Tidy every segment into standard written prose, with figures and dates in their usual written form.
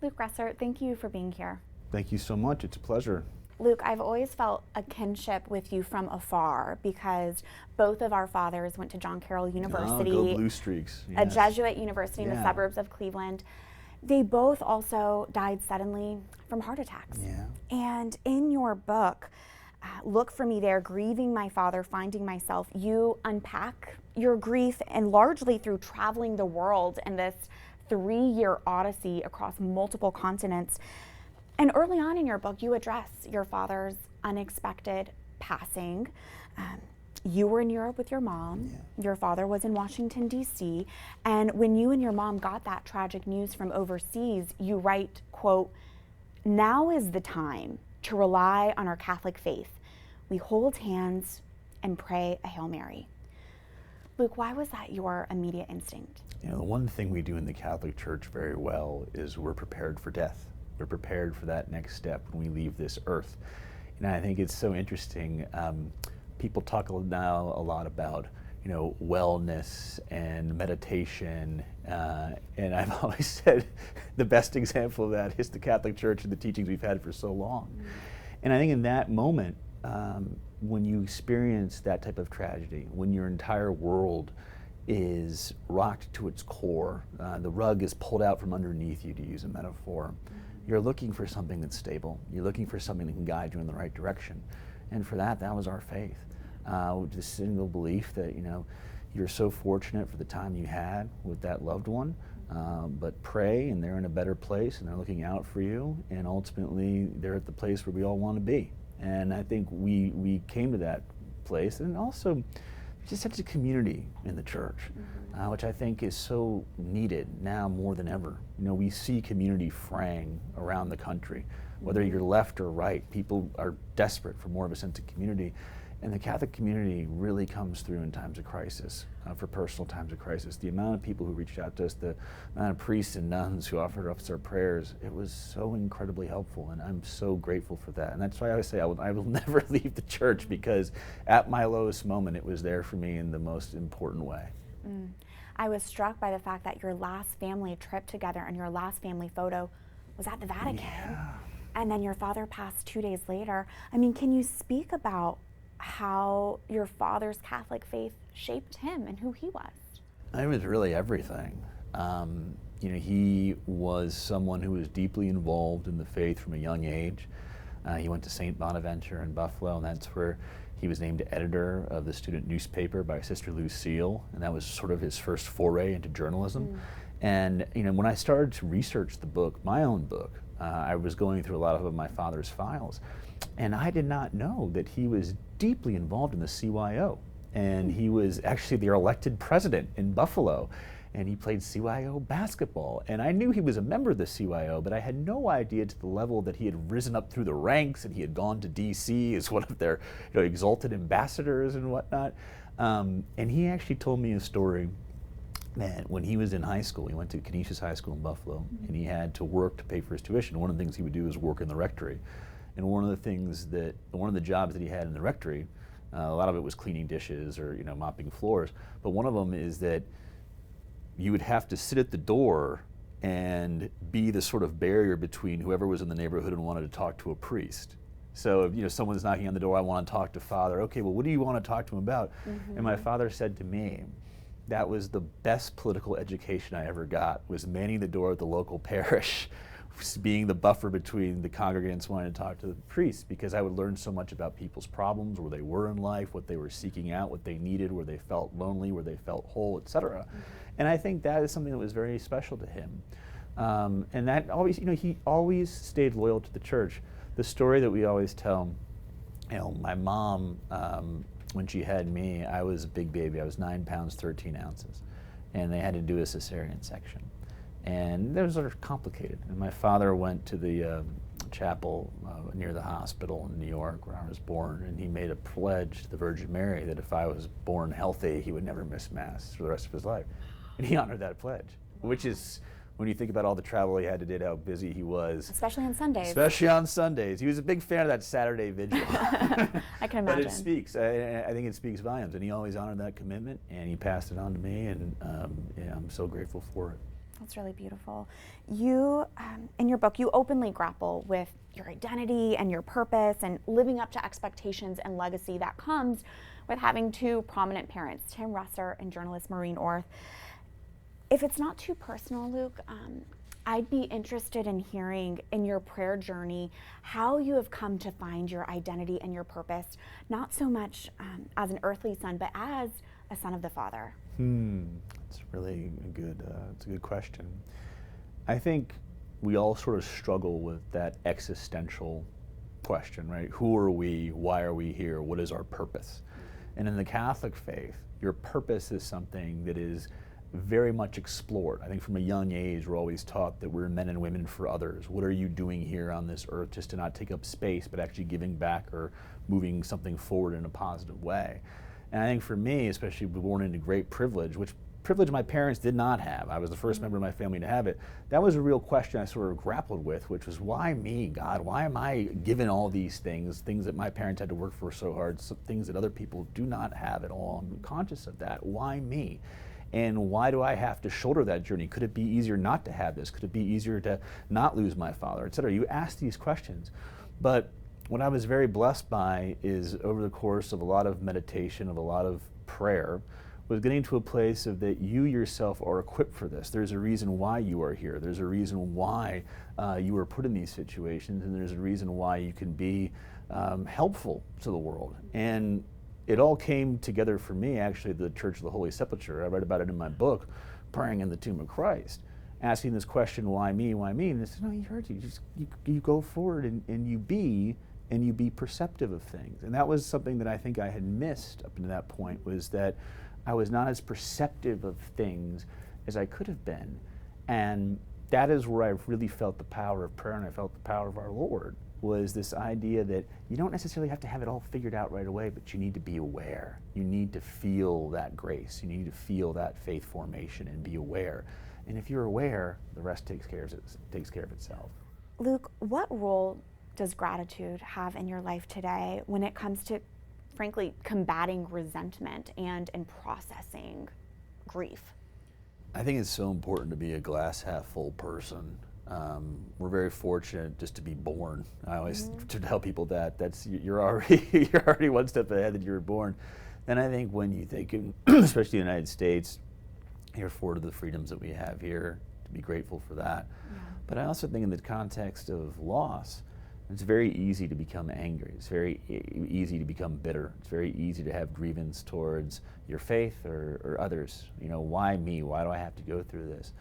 Luke Russert, thank you for being here. Thank you so much. It's a pleasure. Luke, I've always felt a kinship with you from afar because both of our fathers went to John Carroll University, Go Blue Streaks. a Yes. Jesuit university in the suburbs of Cleveland. They both also died suddenly from heart attacks. Yeah. And in your book, Look for Me There, Grieving My Father, Finding Myself, you unpack your grief, and largely through traveling the world in this 3-year odyssey across multiple continents. And early on in your book, you address your father's unexpected passing. You were in Europe with your mom. Yeah. Your father was in Washington, D.C. And when you and your mom got that tragic news from overseas, you write, quote, "Now is the time to rely on our Catholic faith. We hold hands and pray a Hail Mary." Luke, why was that your immediate instinct? You know, the one thing we do in the Catholic Church very well is we're prepared for death. We're prepared for that next step when we leave this earth. And I think it's so interesting. People talk now a lot about, you know, wellness and meditation. And I've always said the best example of that is the Catholic Church and the teachings we've had for so long. Mm-hmm. And I think in that moment, when you experience that type of tragedy, when your entire world is rocked to its core, the rug is pulled out from underneath you, to use a metaphor, you're looking for something that's stable. You're looking for something that can guide you in the right direction. And for that was our faith. The single belief that, you know, you're so fortunate for the time you had with that loved one, but pray and they're in a better place and they're looking out for you, and ultimately they're at the place where we all want to be. And I think we came to that place, and also just such a community in the church, which I think is so needed now more than ever. You know, we see community fraying around the country, whether you're left or right. People are desperate for more of a sense of community, and the Catholic community really comes through in times of crisis, for personal times of crisis. The amount of people who reached out to us, the amount of priests and nuns who offered us their prayers, it was so incredibly helpful, and I'm so grateful for that. And that's why I always say I will never leave the church, because at my lowest moment, it was there for me in the most important way. I was struck by the fact that your last family trip together and your last family photo was at the Vatican. Yeah. And then your father passed 2 days later. I mean, can you speak about how your father's Catholic faith shaped him and who he was? It was really everything. You know, he was someone who was deeply involved in the faith from a young age. He went to St. Bonaventure in Buffalo, and that's where he was named editor of the student newspaper by Sister Lucille, and that was sort of his first foray into journalism. And you know, when I started to research the book, my own book, I was going through a lot of my father's files, and I did not know that he was deeply involved in the CYO. And he was actually their elected president in Buffalo, and he played CYO basketball. And I knew he was a member of the CYO, but I had no idea to the level that he had risen up through the ranks, and he had gone to DC as one of their, you know, exalted ambassadors and whatnot. And he actually told me a story that when he was in high school, he went to Canisius High School in Buffalo, and he had to work to pay for his tuition. One of the things he would do was work in the rectory. And one of the jobs that he had in the rectory, a lot of it was cleaning dishes or, you know, mopping floors, but one of them is that you would have to sit at the door and be the sort of barrier between whoever was in the neighborhood and wanted to talk to a priest. So if, you know, someone's knocking on the door, I want to talk to Father. Okay, well, what do you want to talk to him about? And my father said to me, that was the best political education I ever got, was manning the door at the local parish, being the buffer between the congregants wanting to talk to the priests, because I would learn so much about people's problems, where they were in life, what they were seeking out, what they needed, where they felt lonely, where they felt whole, etc. And I think that is something that was very special to him. And that always, you know, he always stayed loyal to the church. The story that we always tell, you know, my mom, when she had me, I was a big baby. I was 9 pounds, 13 ounces. And they had to do a cesarean section. And those are complicated. And my father went to the chapel near the hospital in New York where I was born, and he made a pledge to the Virgin Mary that if I was born healthy, he would never miss Mass for the rest of his life. And he honored that pledge, which is, when you think about all the travel he had to do, how busy he was. Especially on Sundays. Especially on Sundays. He was a big fan of that Saturday vigil. I can imagine. But it speaks. I think it speaks volumes. And he always honored that commitment, and he passed it on to me, and yeah, I'm so grateful for it. That's really beautiful. You, in your book, you openly grapple with your identity and your purpose and living up to expectations and legacy that comes with having two prominent parents, Tim Russert and journalist Maureen Orth. If it's not too personal, Luke, I'd be interested in hearing in your prayer journey how you have come to find your identity and your purpose, not so much as an earthly son, but as a son of the Father. It's really it's a good question. I think we all sort of struggle with that existential question, right? Who are we? Why are we here? What is our purpose? And in the Catholic faith, your purpose is something that is very much explored. I think from a young age, we're always taught that we're men and women for others. What are you doing here on this earth just to not take up space, but actually giving back or moving something forward in a positive way? And I think for me, especially born into great privilege, which privilege my parents did not have. I was the first member of my family to have it. That was a real question I sort of grappled with, which was, why me, God? Why am I given all these things that my parents had to work for so hard, things that other people do not have at all? I'm conscious of that. Why me? And why do I have to shoulder that journey? Could it be easier not to have this? Could it be easier to not lose my father, et cetera? You ask these questions. But what I was very blessed by is over the course of a lot of meditation, of a lot of prayer, was getting to a place of that you yourself are equipped for this. There's a reason why you are here. There's a reason why you were put in these situations, and there's a reason why you can be helpful to the world. And it all came together for me, actually, at the Church of the Holy Sepulchre. I read about it in my book, Praying in the Tomb of Christ, asking this question, why me, why me? And I said, no, he heard you. You go forward and you be perceptive of things. And that was something that I think I had missed up to that point, was that I was not as perceptive of things as I could have been. And that is where I really felt the power of prayer, and I felt the power of our Lord, was this idea that you don't necessarily have to have it all figured out right away, but you need to be aware. You need to feel that grace. You need to feel that faith formation and be aware. And if you're aware, the rest takes care of itself. Luke, what role does gratitude have in your life today when it comes to, frankly, combating resentment and processing grief? I think it's so important to be a glass half full person. We're very fortunate just to be born. I always tell people that's you're already one step ahead that you were born. And I think when you think, especially the United States, you're afforded the freedoms that we have here, to be grateful for that. Yeah. But I also think in the context of loss, it's very easy to become angry. It's very easy to become bitter. It's very easy to have grievance towards your faith or others. You know, why me? Why do I have to go through this?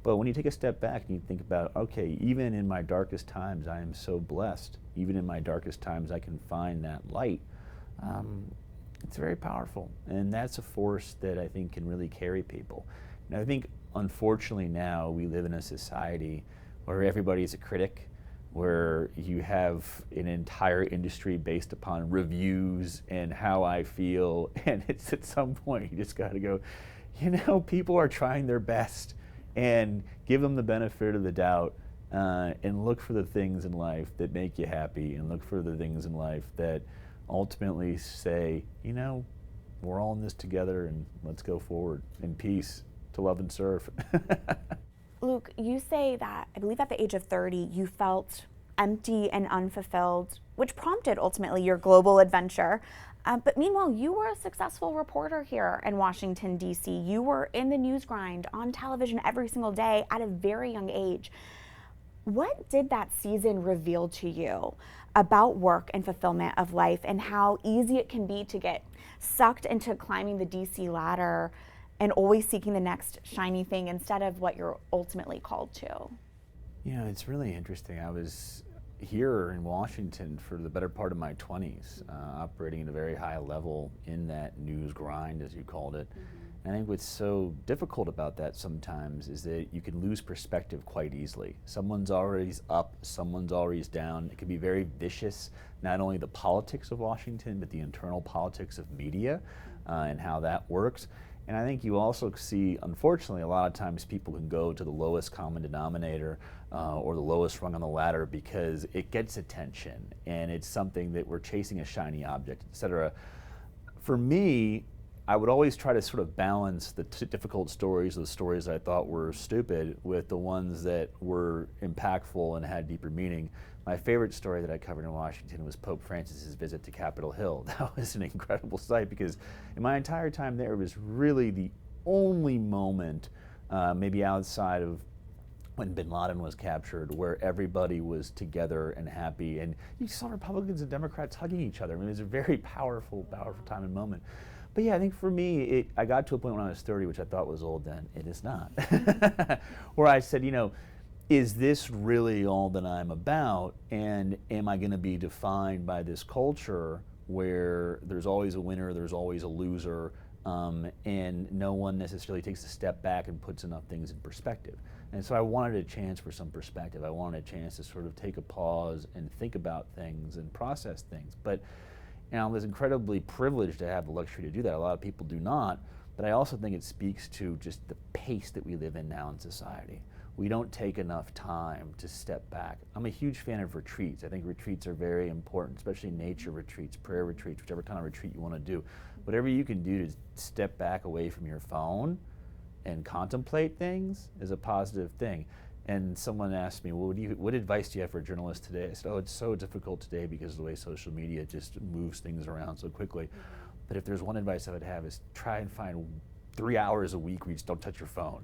But when you take a step back and you think about, okay, even in my darkest times, I am so blessed. Even in my darkest times, I can find that light. It's very powerful. And that's a force that I think can really carry people. And I think, unfortunately, now we live in a society where everybody's a critic, where you have an entire industry based upon reviews and how I feel. And it's at some point, you just got to go, you know, people are trying their best. And give them the benefit of the doubt, and look for the things in life that make you happy, and look for the things in life that ultimately say, you know, we're all in this together, and let's go forward in peace to love and serve. Luke, you say that, I believe at the age of 30, you felt empty and unfulfilled, which prompted ultimately your global adventure. But meanwhile, you were a successful reporter here in Washington, D.C. You were in the news grind on television every single day at a very young age. What did that season reveal to you about work and fulfillment of life, and how easy it can be to get sucked into climbing the D.C. ladder and always seeking the next shiny thing instead of what you're ultimately called to? You know, it's really interesting. I was here in Washington for the better part of my 20s, operating at a very high level in that news grind, as you called it. And I think what's so difficult about that sometimes is that you can lose perspective quite easily. Someone's already up, someone's already down. It can be very vicious, not only the politics of Washington, but the internal politics of media and how that works. And I think you also see, unfortunately, a lot of times people can go to the lowest common denominator or the lowest rung on the ladder because it gets attention and it's something that we're chasing, a shiny object, et cetera. For me, I would always try to sort of balance the difficult stories, the stories I thought were stupid, with the ones that were impactful and had deeper meaning. My favorite story that I covered in Washington was Pope Francis's visit to Capitol Hill. That was an incredible sight because in my entire time there, it was really the only moment, maybe outside of when bin Laden was captured, where everybody was together and happy, and you saw Republicans and Democrats hugging each other. I mean, it was a very powerful time and moment. But yeah, I think for me, I got to a point when I was 30, which I thought was old then. It is not. Where I said, you know, is this really all that I'm about? And am I going to be defined by this culture where there's always a winner, there's always a loser, and no one necessarily takes a step back and puts enough things in perspective? And so I wanted a chance for some perspective. I wanted a chance to sort of take a pause and think about things and process things. But I was incredibly privileged to have the luxury to do that. A lot of people do not. But I also think it speaks to just the pace that we live in now in society. We don't take enough time to step back. I'm a huge fan of retreats. I think retreats are very important, especially nature retreats, prayer retreats, whichever kind of retreat you want to do. Whatever you can do to step back away from your phone and contemplate things is a positive thing. And someone asked me, well, what advice do you have for journalists today? I said, oh, it's so difficult today because of the way social media just moves things around so quickly. But if there's one advice I would have is try and find 3 hours a week where you just don't touch your phone.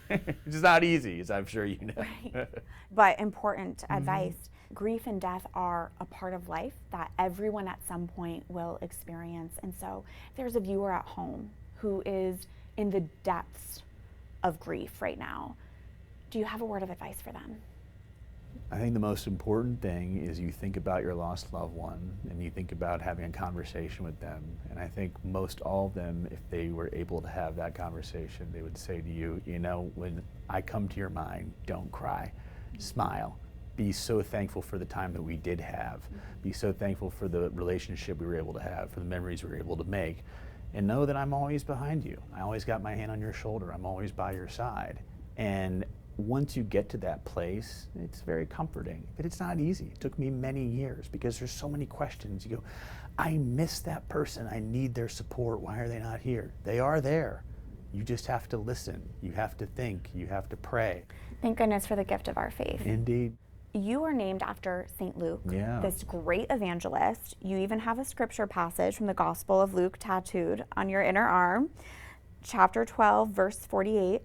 Which is not easy, as I'm sure you know. Right. But important advice. Grief and death are a part of life that everyone at some point will experience. And so if there's a viewer at home who is in the depths of grief right now, do you have a word of advice for them? I think the most important thing is you think about your lost loved one and you think about having a conversation with them. And I think most all of them, if they were able to have that conversation, they would say to you, you know, when I come to your mind, don't cry, smile. Be so thankful for the time that we did have. Be so thankful for the relationship we were able to have, for the memories we were able to make. And know that I'm always behind you. I always got my hand on your shoulder. I'm always by your side. And once you get to that place, it's very comforting. But it's not easy. It took me many years because there's so many questions. You go, I miss that person. I need their support. Why are they not here? They are there. You just have to listen. You have to think. You have to pray. Thank goodness for the gift of our faith. Indeed. You are named after St. Luke, this great evangelist. You even have a scripture passage from the Gospel of Luke tattooed on your inner arm, chapter 12, verse 48.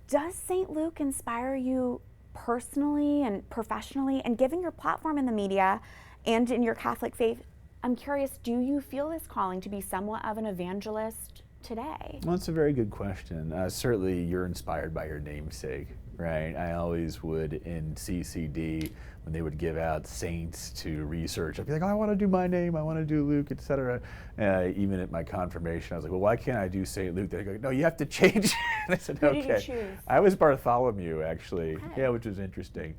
Does St. Luke inspire you personally and professionally? And given your platform in the media and in your Catholic faith, I'm curious, do you feel this calling to be somewhat of an evangelist today? Well, that's a very good question. Certainly you're inspired by your namesake, right? I always would in CCD, when they would give out saints to research, I'd be like, oh, I want to do my name, I want to do Luke, etc. Even at my confirmation, I was like, well, why can't I do St. Luke? They go, no, you have to change it. And I said, Who okay. did you choose? I was Bartholomew, actually. Okay. Yeah, which was interesting.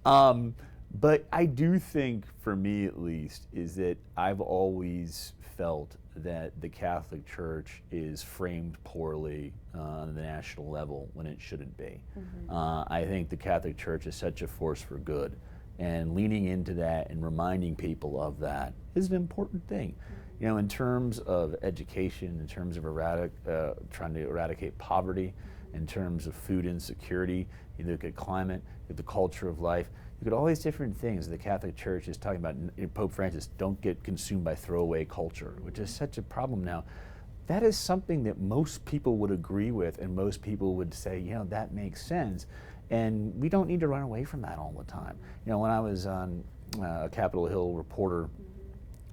But I do think, for me at least, is that I've always felt that the Catholic Church is framed poorly on the national level when it shouldn't be. I think the Catholic Church is such a force for good, and leaning into that and reminding people of that is an important thing. You know, in terms of education, in terms of trying to eradicate poverty, in terms of food insecurity, you look at climate, at the culture of life, look at all these different things the Catholic Church is talking about. Pope Francis, don't get consumed by throwaway culture, which is such a problem now. That is something that most people would agree with, and most people would say, you know, that makes sense. And we don't need to run away from that all the time. You know, when I was on Capitol Hill reporter,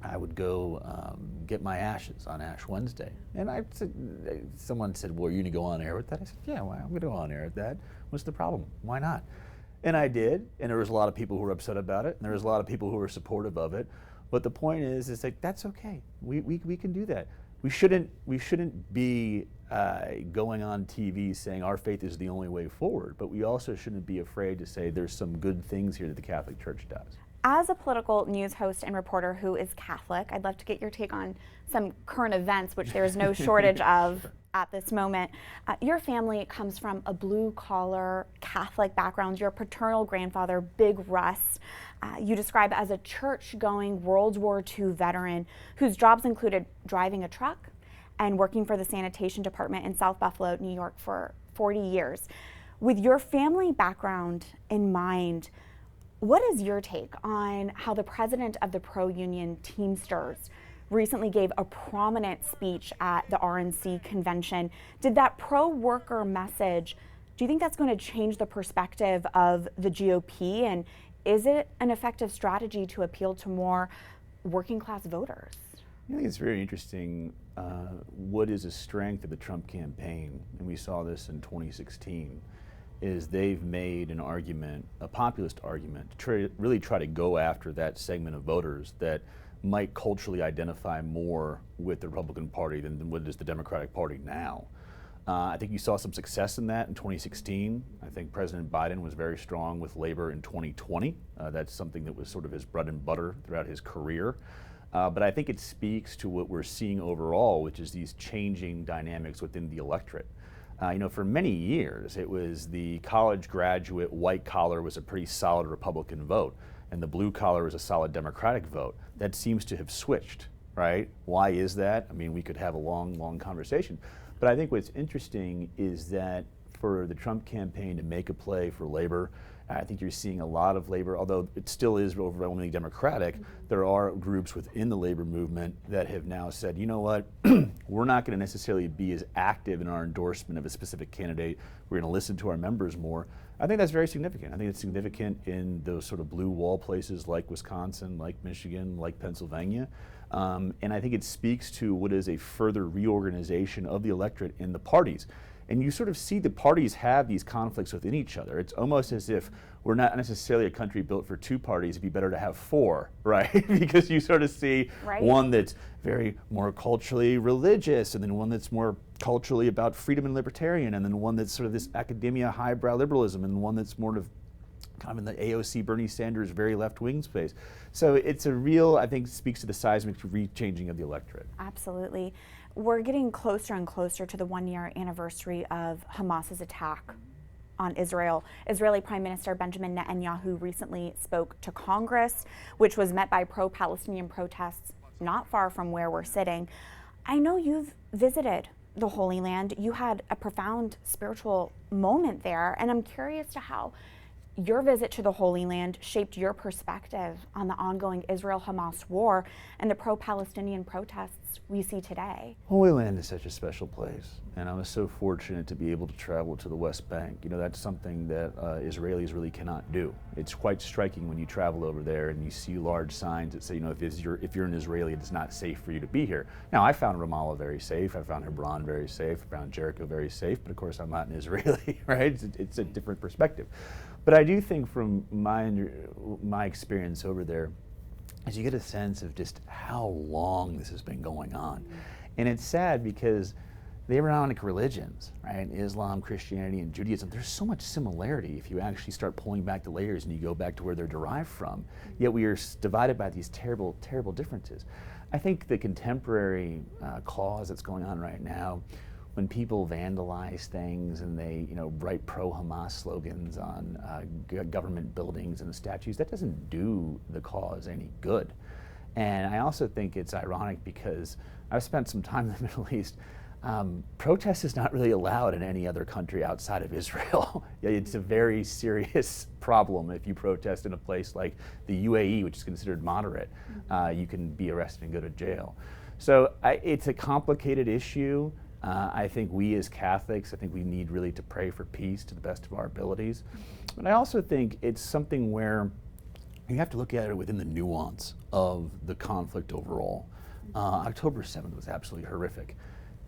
I would go get my ashes on Ash Wednesday. And someone said, well, are you going to go on air with that? I said, yeah, well, I'm going to go on air with that. What's the problem? Why not? And I did, and there was a lot of people who were upset about it, and there was a lot of people who were supportive of it. But the point is like, that's okay. We can do that. We shouldn't be going on TV saying our faith is the only way forward, but we also shouldn't be afraid to say there's some good things here that the Catholic Church does. As a political news host and reporter who is Catholic, I'd love to get your take on some current events, which there is no shortage of at this moment. Your family comes from a blue-collar Catholic background. Your paternal grandfather, Big Russ, you describe as a church-going World War II veteran whose jobs included driving a truck and working for the sanitation department in South Buffalo, New York for 40 years. With your family background in mind, what is your take on how the president of the pro-union Teamsters recently gave a prominent speech at the RNC convention? Did that pro-worker message, do you think that's going to change the perspective of the GOP? And is it an effective strategy to appeal to more working class voters? I think it's very interesting what is a strength of the Trump campaign, and we saw this in 2016, is they've made an argument, a populist argument, to really try to go after that segment of voters that might culturally identify more with the Republican Party than what is the Democratic Party now. I think you saw some success in that in 2016. I think President Biden was very strong with labor in 2020. That's something that was sort of his bread and butter throughout his career. But I think it speaks to what we're seeing overall, which is these changing dynamics within the electorate. For many years, it was the college graduate, white collar was a pretty solid Republican vote, and the blue collar was a solid Democratic vote. That seems to have switched, right? Why is that? I mean, we could have a long, long conversation. But I think what's interesting is that for the Trump campaign to make a play for labor, I think you're seeing a lot of labor, although it still is overwhelmingly Democratic, there are groups within the labor movement that have now said, you know what, we're not going to necessarily be as active in our endorsement of a specific candidate. We're going to listen to our members more. I think that's very significant. I think it's significant in those sort of blue wall places like Wisconsin, like Michigan, like Pennsylvania. And I think it speaks to what is a further reorganization of the electorate in the parties. And you sort of see the parties have these conflicts within each other. It's almost as if we're not necessarily a country built for two parties. It'd be better to have four, right? Because you sort of see one that's very more culturally religious, and then one that's more culturally about freedom and libertarian, and then one that's sort of this academia highbrow liberalism, and one that's more of kind of in the AOC Bernie Sanders very left-wing space. So it's a real, I think, speaks to the seismic re-changing of the electorate. Absolutely. We're getting closer and closer to the one-year anniversary of Hamas's attack on Israel. Israeli Prime Minister Benjamin Netanyahu recently spoke to Congress, which was met by pro-Palestinian protests not far from where we're sitting. I know you've visited the Holy Land. You had a profound spiritual moment there, and I'm curious to how your visit to the Holy Land shaped your perspective on the ongoing Israel-Hamas war and the pro-Palestinian protests we see today. Holy Land is such a special place, and I was so fortunate to be able to travel to the West Bank. You know, that's something that Israelis really cannot do. It's quite striking when you travel over there and you see large signs that say, you know, if you're an Israeli, it's not safe for you to be here. Now, I found Ramallah very safe. I found Hebron very safe. I found Jericho very safe. But of course, I'm not an Israeli, right? It's a different perspective. But I do think from my experience over there, is you get a sense of just how long this has been going on. And it's sad because the Abrahamic religions, right, Islam, Christianity, and Judaism, there's so much similarity if you actually start pulling back the layers and you go back to where they're derived from. Yet we are divided by these terrible, terrible differences. I think the contemporary cause that's going on right now, when people vandalize things and they, write pro-Hamas slogans on government buildings and statues, that doesn't do the cause any good. And I also think it's ironic because I've spent some time in the Middle East. Protest is not really allowed in any other country outside of Israel. It's a very serious problem if you protest in a place like the UAE, which is considered moderate. You can be arrested and go to jail. So it's a complicated issue. I think we as Catholics, I think we need really to pray for peace to the best of our abilities. But I also think it's something where you have to look at it within the nuance of the conflict overall. October 7th was absolutely horrific.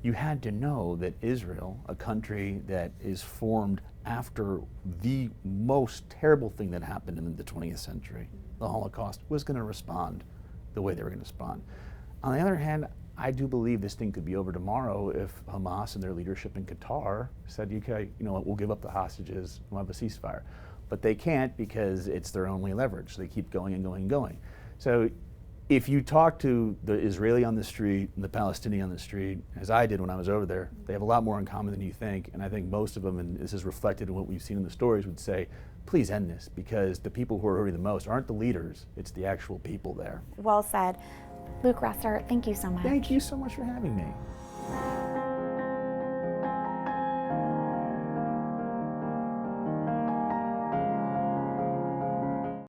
You had to know that Israel, a country that is formed after the most terrible thing that happened in the 20th century, the Holocaust, was going to respond the way they were going to respond. On the other hand, I do believe this thing could be over tomorrow if Hamas and their leadership in Qatar said, okay, you know what, we'll give up the hostages, we'll have a ceasefire. But they can't because it's their only leverage. They keep going and going and going. So if you talk to the Israeli on the street and the Palestinian on the street, as I did when I was over there, they have a lot more in common than you think. And I think most of them, and this is reflected in what we've seen in the stories, would say, please end this, because the people who are hurting the most aren't the leaders, it's the actual people there. Well said. Luke Russert, thank you so much. Thank you so much for having me.